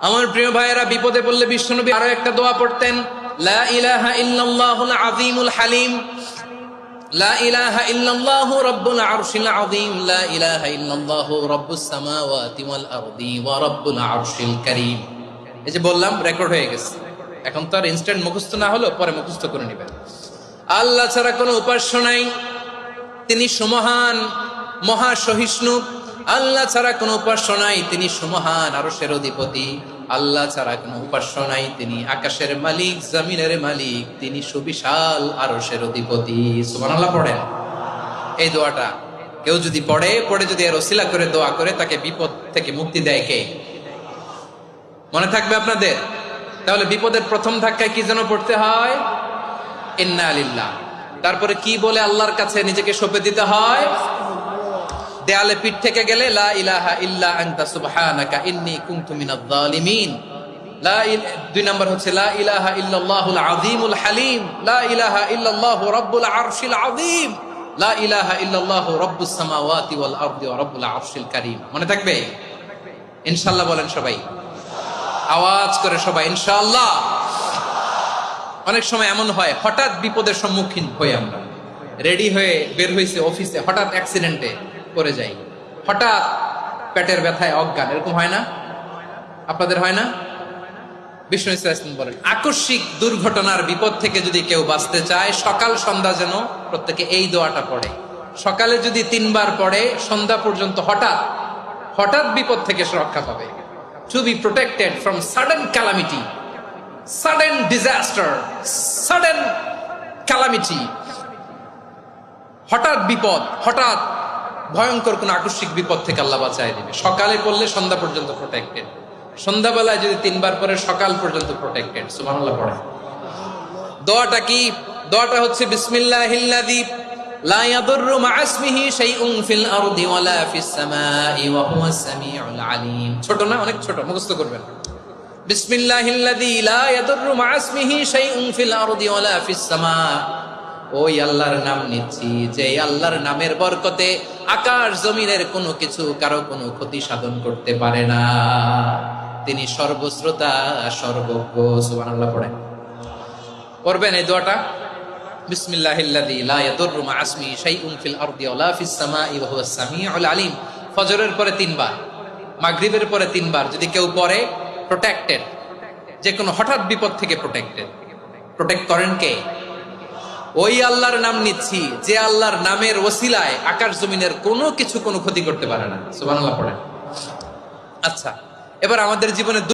আমার প্রিয় ভাইয়েরা, বিপদে পড়লে বিশ্বনবী আরো একটা দোয়া পড়তেন, লা ইলাহা ইল্লাল্লাহুল আযীমুল হালিম, লা ইলাহা ইল্লাল্লাহু রাব্বুল আরশিল আযীম, লা ইলাহা ইল্লাল্লাহু রাব্বুস সামাওয়াতি ওয়াল আরদি ওয়া রাব্বুল আরশিল কারীম। এই যে বললাম, রেকর্ড হয়ে গেছে। এখন তো আর ইনস্ট্যান্ট মুখস্থ না হলো, পরে মুখস্থ করে নেবেন। আল্লাহ ছাড়া কোনো উপাস্য নাই, তিনি সুমহান, মহা সহিষ্ণু। আল্লাহ ছাড়া কোনো উপাস্য নাই, তিনি সুমহান, আরশের অধিপতি। আল্লাহ ছাড়া কোনো উপাস্য নাই, তিনি আকাশের মালিক, জমিনের মালিক, তিনি সুবিশাল আরশের অধিপতি। সুবহানাল্লাহ পড়েন। এই দোয়াটা কেউ যদি পড়ে যদি এর ওসিলা করে দোয়া করে, তাকে বিপদ থেকে মুক্তি দেয় কে? মনে থাকবে আপনাদের? তাহলে বিপদের প্রথম ধাক্কায় কি যেন পড়তে হয়? ইন্না লিল্লাহ। তারপরে কি বলে আল্লাহর কাছে নিজেকে সঁপে দিতে হয়? দেয়ালে পিঠ থেকে গেলে লা ইলাহা ইল্লা আনতা সুবহানাকা ইন্নী কুনতু মিনাজ জালিমিন। দুই নাম্বার হচ্ছে লা ইলাহা ইল্লাল্লাহুল আযীমুল হালিম, লা ইলাহা ইল্লাল্লাহু রাব্বুল আরশিল আযীম, লা ইলাহা ইল্লাল্লাহু রাব্বুস সামাওয়াতি ওয়াল আরদি ওয়া রাব্বুল আরশিল কারীম। মনে থাকবে? ইনশাআল্লাহ বলেন সবাই, আওয়াজ করে সবাই ইনশাআল্লাহ। অনেক সময় এমন হয়, হঠাৎ বিপদের সম্মুখীন হই আমরা, রেডি হয়ে বের হয়েছে অফিসে, হঠাৎ অ্যাক্সিডেন্টে পড়ে যাই, হঠাৎ পেটের ব্যথায় অজ্ঞান, এরকম হয় না? আপনাদের হয় না? বিষ্ণু ইসলাম বলেন, আকস্মিক দুর্ঘটনার বিপদ থেকে যদি কেউ বাঁচতে চায়, সকাল সন্ধ্যা যেন প্রত্যেকে এই দোয়াটা পড়ে। সকালে যদি 3 বার পড়ে, সন্ধ্যা পর্যন্ত হঠাৎ হঠাৎ বিপদ থেকে সে রক্ষা পাবে। To be protected from sudden calamity, sudden disaster, sudden calamity, হঠাৎ বিপদ, হঠাৎ ভয়ঙ্কর কোন আকস্মিক বিপদ থেকে আল্লাহ বাঁচায় দিবে। সকালে পড়লে সন্ধ্যা পর্যন্ত প্রোটেক্টেড, সন্ধ্যাবেলায় যদি 3 বার পরে সকাল পর্যন্ত প্রোটেক্টেড। সুবহানাল্লাহ পড়ে। দোয়াটা কি? দোয়াটা হচ্ছে বিসমিল্লাহিল্লাযী লা ইয়াদুররু মা'a ইসমিহি শাইউন ফিল আরদি ওয়ালা ফিস সামাই ওয়া হুয়াস সামিউল আলিম। ছোট না? অনেক ছোট, মুখস্থ করবেন। বিসমিল্লাহিল্লাযী লা ইয়াদুররু মা'a ইসমিহি শাইউন ফিল আরদি ওয়ালা ফিস সামা। ওই আল্লাহর নাম নিচ্ছি, যে আল্লাহর নামের বরকতে আকাশ জমিনের কোনো কিছু কারো কোনো ক্ষতি সাধন করতে পারে না। তিনি সর্বশ্রোতা, সর্বজ্ঞ। সুবহানাল্লাহ পড়েন। পড়বেন এই দোয়াটা, বিসমিল্লাহিল্লাযী লা ইয়াদুররু মা'a ইসমিহি শাইউন ফিল আরদি ওয়ালা ফিস সামাই ওয়া হুয়াস সামিউল আলিম। ফজরের পরে 3 বার, মাগরিবের পরে 3 বার যদি কেউ পড়ে, প্রোটেক্টেড, যে কোনো হঠাৎ বিপদ থেকে প্রোটেক্টেড। প্রোটেক্ট করেন কে? ওই আল্লাহর নাম নিচ্ছি, যে আল্লাহর নামের ওসিলায় আকাশ জমিনের কোনো কিছু কোনো ক্ষতি করতে পারে না। সুবহানাল্লাহ পড়েন। আচ্ছা, এবার আমাদের জীবনে